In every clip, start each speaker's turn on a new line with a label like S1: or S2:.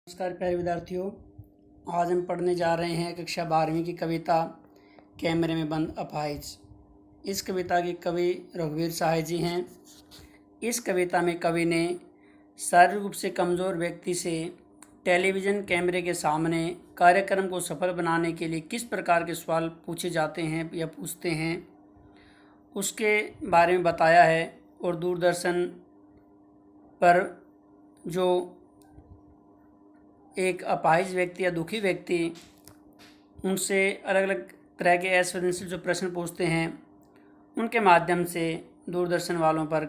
S1: नमस्कार प्यारे विद्यार्थियों। आज हम पढ़ने जा रहे हैं कक्षा 12वीं की कविता कैमरे में बंद अपाहिज। इस कविता के कवि रघुवीर सहाय जी हैं। इस कविता में कवि ने शारीरिक रूप से कमज़ोर व्यक्ति से टेलीविज़न कैमरे के सामने कार्यक्रम को सफल बनाने के लिए किस प्रकार के सवाल पूछे जाते हैं या पूछते हैं उसके बारे में बताया है। और दूरदर्शन पर जो एक अपाहिज व्यक्ति या दुखी व्यक्ति उनसे अलग अलग तरह के असंवेदनशील जो प्रश्न पूछते हैं उनके माध्यम से दूरदर्शन वालों पर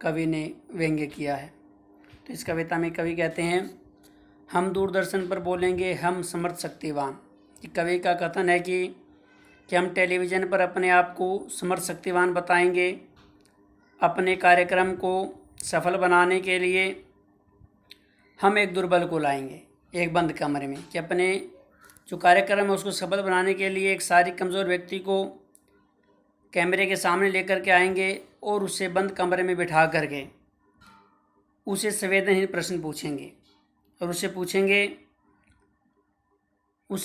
S1: कवि ने व्यंग्य किया है। तो इस कविता में कवि कहते हैं, हम दूरदर्शन पर बोलेंगे हम समर्थ शक्तिवान। कवि का कथन है कि हम टेलीविज़न पर अपने आप को समर्थ शक्तिवान बताएंगे। अपने कार्यक्रम को सफल बनाने के लिए हम एक दुर्बल को लाएंगे एक बंद कमरे में, कि अपने जो कार्यक्रम है उसको सफल बनाने के लिए एक शारीरिक कमज़ोर व्यक्ति को कैमरे के सामने लेकर के आएंगे और उसे बंद कमरे में बिठा करके उसे संवेदनहीन प्रश्न पूछेंगे और उससे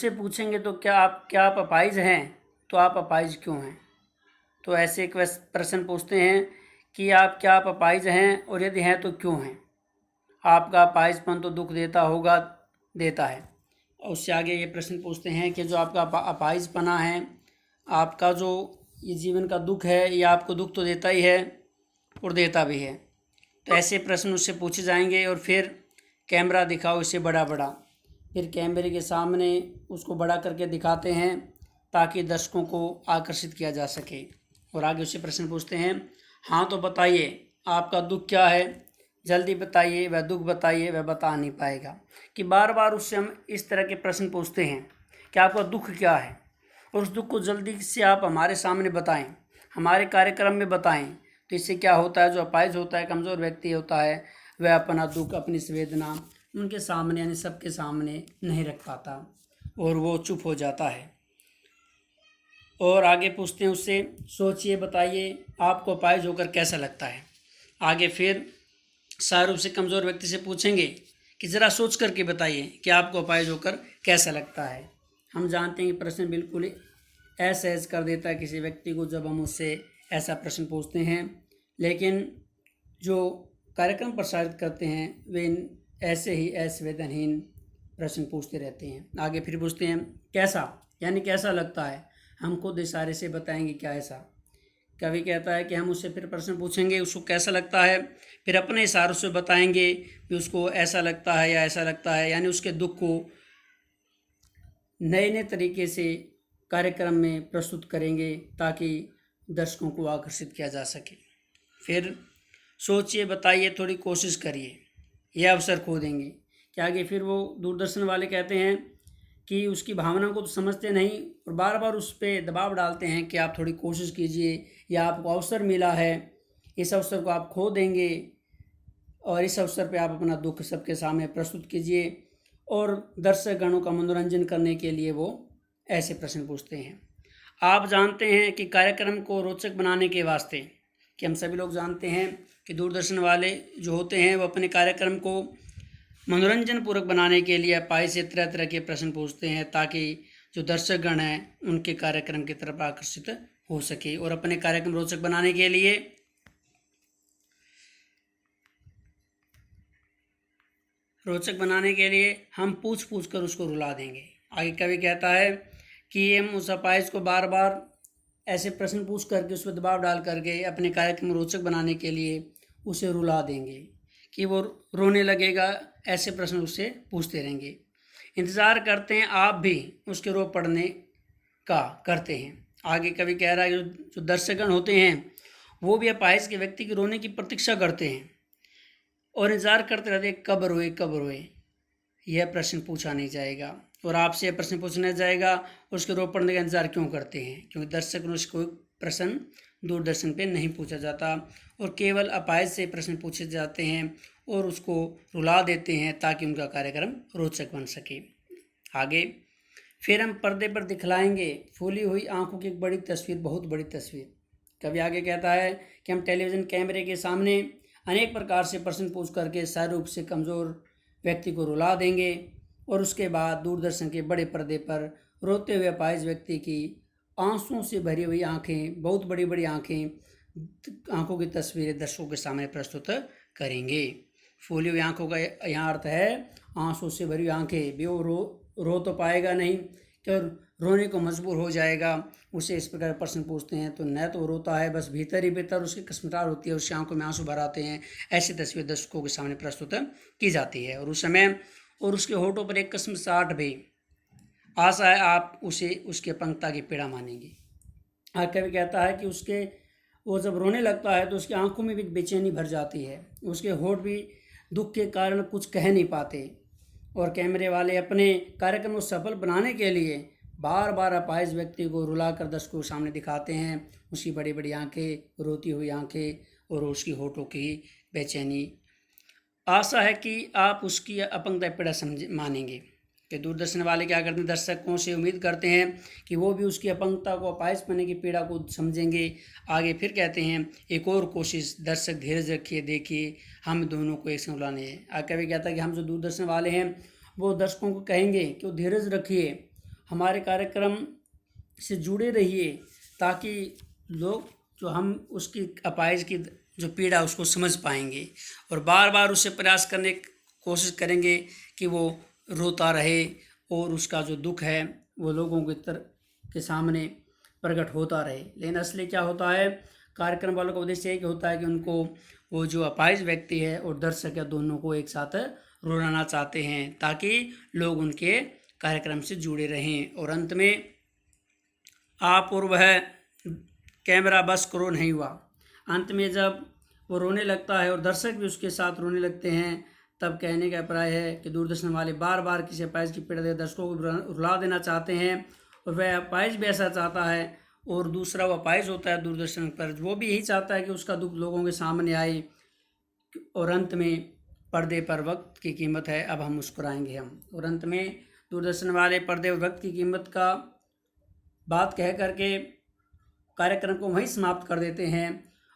S1: पूछेंगे तो क्या आप अपाहिज हैं? तो आप अपाहिज क्यों हैं? तो ऐसे एक प्रश्न पूछते हैं कि आप अपाहिज हैं, और यदि हैं तो क्यों हैं? आपका अपाहिजपन तो दुख देता है। और उससे आगे ये प्रश्न पूछते हैं कि जो आपका अपाहिजपना है, आपका जो ये जीवन का दुख है, ये आपको दुख तो देता ही है और देता भी है। तो ऐसे प्रश्न उससे पूछे जाएंगे और फिर कैमरा दिखाओ इसे बड़ा बड़ा। फिर कैमरे के सामने उसको बड़ा करके दिखाते हैं ताकि दर्शकों को आकर्षित किया जा सके। और आगे उससे प्रश्न पूछते हैं, हाँ तो बताइए आपका दुख क्या है, जल्दी बताइए, वह दुख बताइए, वह बता नहीं पाएगा। कि बार बार उससे हम इस तरह के प्रश्न पूछते हैं कि आपका दुख क्या है, और उस दुख को जल्दी से आप हमारे सामने बताएं, हमारे कार्यक्रम में बताएं। तो इससे क्या होता है, जो अपाहिज होता है, कमज़ोर व्यक्ति होता है, वह अपना दुख, अपनी संवेदना उनके सामने यानी सबके सामने नहीं रख पाता और वो चुप हो जाता है। और आगे पूछते हैं उससे, सोचिए बताइए आपको अपाहिज होकर कैसा लगता है। आगे फिर शारीरिक रूप से कमज़ोर व्यक्ति से पूछेंगे कि ज़रा सोच करके बताइए कि आपको अपाहिज होकर कैसा लगता है। हम जानते हैं कि प्रश्न बिल्कुल असहज कर देता है किसी व्यक्ति को जब हम उससे ऐसा प्रश्न पूछते हैं, लेकिन जो कार्यक्रम प्रसारित करते हैं वे ऐसे ही असंवेदनहीन प्रश्न पूछते रहते हैं। आगे फिर पूछते हैं कैसा, यानी कैसा लगता है। हम खुद इशारे से बताएंगे क्या ऐसा। कवि कहता है कि हम उससे फिर प्रश्न पूछेंगे उसको कैसा लगता है, फिर अपने इशारों से बताएंगे कि उसको ऐसा लगता है या ऐसा लगता है, यानी उसके दुख को नए नए तरीके से कार्यक्रम में प्रस्तुत करेंगे ताकि दर्शकों को आकर्षित किया जा सके। फिर सोचिए बताइए, थोड़ी कोशिश करिए, यह अवसर खो देंगे। कि आगे फिर वो दूरदर्शन वाले कहते हैं कि उसकी भावना को तो समझते नहीं और बार बार उस पर दबाव डालते हैं कि आप थोड़ी कोशिश कीजिए, या आपको अवसर मिला है, इस अवसर को आप खो देंगे और इस अवसर पे आप अपना दुख सबके सामने प्रस्तुत कीजिए। और दर्शक गणों का मनोरंजन करने के लिए वो ऐसे प्रश्न पूछते हैं। आप जानते हैं कि कार्यक्रम को रोचक बनाने के वास्ते, कि हम सभी लोग जानते हैं कि दूरदर्शन वाले जो होते हैं वो अपने कार्यक्रम को मनोरंजन पूर्वक बनाने के लिए अपाहिज से तरह तरह के प्रश्न पूछते हैं ताकि जो दर्शकगण हैं उनके कार्यक्रम की तरफ आकर्षित हो सके। और अपने कार्यक्रम रोचक बनाने के लिए हम पूछ कर उसको रुला देंगे। आगे कवि कहता है कि हम उस अपाहिज को बार बार ऐसे प्रश्न पूछ करके उस पर दबाव डाल करके अपने कार्यक्रम रोचक बनाने के लिए उसे रुला देंगे कि वो रोने लगेगा। ऐसे प्रश्न उससे पूछते रहेंगे। इंतज़ार करते हैं आप भी उसके रो पड़ने का करते हैं। आगे कवि कह रहा है जो दर्शकगण होते हैं वो भी अपाहिज के व्यक्ति के रोने की प्रतीक्षा करते हैं और इंतज़ार करते रहते हैं कब रोए। यह प्रश्न पूछा नहीं जाएगा और आपसे यह प्रश्न पूछना जाएगा उसके रो पड़ने का इंतज़ार क्यों करते हैं, क्योंकि दर्शक से कोई प्रश्न दूरदर्शन पे नहीं पूछा जाता और केवल अपाहिज से प्रश्न पूछे जाते हैं और उसको रुला देते हैं ताकि उनका कार्यक्रम रोचक बन सके। आगे फिर हम पर्दे पर दिखलाएंगे फूली हुई आंखों की एक बड़ी तस्वीर, बहुत बड़ी तस्वीर। कभी आगे कहता है कि हम टेलीविज़न कैमरे के सामने अनेक प्रकार से प्रश्न पूछ करके शारीरिक रूप से कमज़ोर व्यक्ति को रुला देंगे और उसके बाद दूरदर्शन के बड़े पर्दे पर रोते हुए अपाहिज व्यक्ति की आंसुओं से भरी हुई आंखें, बहुत बड़ी बड़ी आंखों की तस्वीरें दर्शकों के सामने प्रस्तुत करेंगे। फूली हुई आंखों का यहाँ अर्थ है आंसू से भरी आंखें। भी वो रो तो पाएगा नहीं, तो रोने को मजबूर हो जाएगा। उसे इस प्रकार प्रश्न पूछते हैं तो न तो रोता है, बस भीतर ही भीतर उसकी कसमटाहट होती है, उसकी आंखों में आंसू भर आते हैं। ऐसी तस्वीर दर्शकों के सामने प्रस्तुत की जाती है। और उस समय और उसके होठों पर एक कसमसाहट भी। आशा है आप उसे उसके पंक्ता की पीड़ा मानेंगे। कवि कहता है कि वो जब रोने लगता है तो उसकी आंखों में भी बेचैनी भर जाती है, उसके होठ भी दुख के कारण कुछ कह नहीं पाते। और कैमरे वाले अपने कार्यक्रम को सफल बनाने के लिए बार बार अपाहिज व्यक्ति को रुलाकर दर्शकों के सामने दिखाते हैं, उसकी बड़ी बड़ी आंखें, रोती हुई आंखें और उसकी होठों की बेचैनी। आशा है कि आप उसकी अपंगता पीड़ा मानेंगे। कि दूरदर्शन वाले क्या करते हैं, दर्शकों से उम्मीद करते हैं कि वो भी उसकी अपंगता को, अपाहिज पने की पीड़ा को समझेंगे। आगे फिर कहते हैं एक और कोशिश, दर्शक धीरज रखिए, देखिए हम दोनों को एक संग लाने हैं। आगे भी कहता है कि हम जो दूरदर्शन वाले हैं वो दर्शकों को कहेंगे कि वो धीरज रखिए, हमारे कार्यक्रम से जुड़े रहिए, ताकि लोग जो हम उसकी अपाहिज की जो पीड़ा उसको समझ पाएंगे और बार बार उससे प्रयास करने की कोशिश करेंगे कि वो रोता रहे और उसका जो दुख है वो लोगों के सामने प्रकट होता रहे। लेकिन असली क्या होता है, कार्यक्रम वालों का उद्देश्य एक होता है कि उनको वो जो अपाहिज व्यक्ति है और दर्शक है दोनों को एक साथ रुलाना चाहते हैं, ताकि लोग उनके कार्यक्रम से जुड़े रहें। और अंत में आप और वह कैमरा बस करो नहीं हुआ। अंत में जब वो रोने लगता है और दर्शक भी उसके साथ रोने लगते हैं, तब कहने का अभिप्राय है कि दूरदर्शन वाले बार बार किसी अपाहिज की पीड़ा दे दर्शकों को रुला देना चाहते हैं। और वह अपाहिज भी ऐसा चाहता है और दूसरा वो अपाहिज होता है दूरदर्शन पर, वो भी यही चाहता है कि उसका दुख लोगों के सामने आए। और अंत में पर्दे पर वक्त की कीमत है, अब हम मुस्कुराएंगे हम। और अंत में दूरदर्शन वाले पर्दे और वक्त की कीमत का बात कह करके कार्यक्रम को वहीं समाप्त कर देते हैं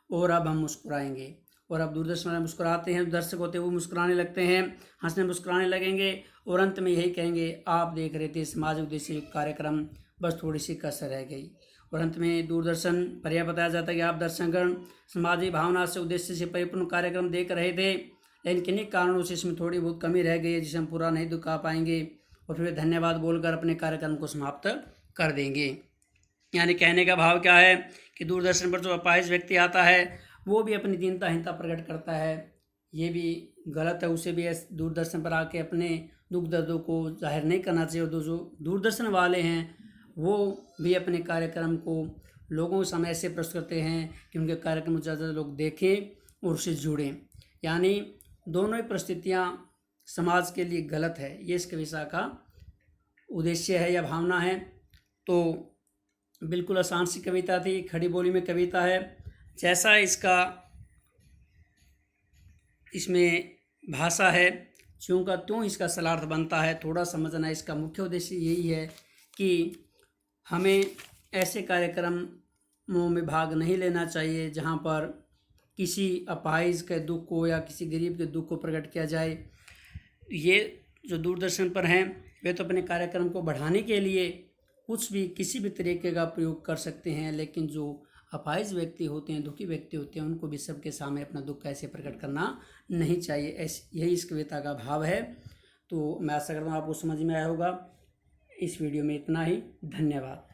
S1: और अब हम मुस्कुराएंगे। और अब दूरदर्शन वाले मुस्कुराते हैं, दर्शक होते हैं वो मुस्कुराने लगते हैं, हंसने मुस्कुराने लगेंगे और अंत में यही कहेंगे आप देख रहे थे समाज उद्देश्य कार्यक्रम, बस थोड़ी सी कसर रह गई। और अंत में दूरदर्शन पर यह बताया जाता है कि आप दर्शकगण समाजी भावना से उद्देश्य से परिपूर्ण कार्यक्रम देख रहे थे, लेकिन किन्हीं कारणों से इसमें थोड़ी बहुत कमी रह गई है जिसे हम पूरा नहीं दिखा पाएंगे। और फिर धन्यवाद बोलकर अपने कार्यक्रम को समाप्त कर देंगे। यानी कहने का भाव क्या है कि दूरदर्शन पर जो अपाहिज व्यक्ति आता है वो भी अपनी दीनताहीनता प्रकट करता है, ये भी गलत है। उसे भी दूरदर्शन पर आके अपने दुख दर्दों को जाहिर नहीं करना चाहिए। और जो दूरदर्शन वाले हैं वो भी अपने कार्यक्रम को लोगों के सामने ऐसे प्रस्तुत करते हैं कि उनके कार्यक्रम को ज़्यादा लोग देखें और उससे जुड़ें। यानी दोनों ही परिस्थितियाँ समाज के लिए गलत है, ये इस कविता का उद्देश्य है या भावना है। तो बिल्कुल आसान सी कविता थी, खड़ी बोली में कविता है। जैसा इसमें भाषा है त्यों का त्यों इसका सलार्थ बनता है, थोड़ा समझना। इसका मुख्य उद्देश्य यही है कि हमें ऐसे कार्यक्रमों में भाग नहीं लेना चाहिए जहां पर किसी अपाहिज के दुख को या किसी गरीब के दुख को प्रकट किया जाए। ये जो दूरदर्शन पर हैं वे तो अपने कार्यक्रम को बढ़ाने के लिए कुछ भी किसी भी तरीके का प्रयोग कर सकते हैं, लेकिन जो अपाहिज व्यक्ति होते हैं, दुखी व्यक्ति होते हैं, उनको भी सबके सामने अपना दुख कैसे प्रकट करना नहीं चाहिए। यही इस कविता का भाव है। तो मैं आशा करता हूँ आपको समझ में आया होगा। इस वीडियो में इतना ही। धन्यवाद।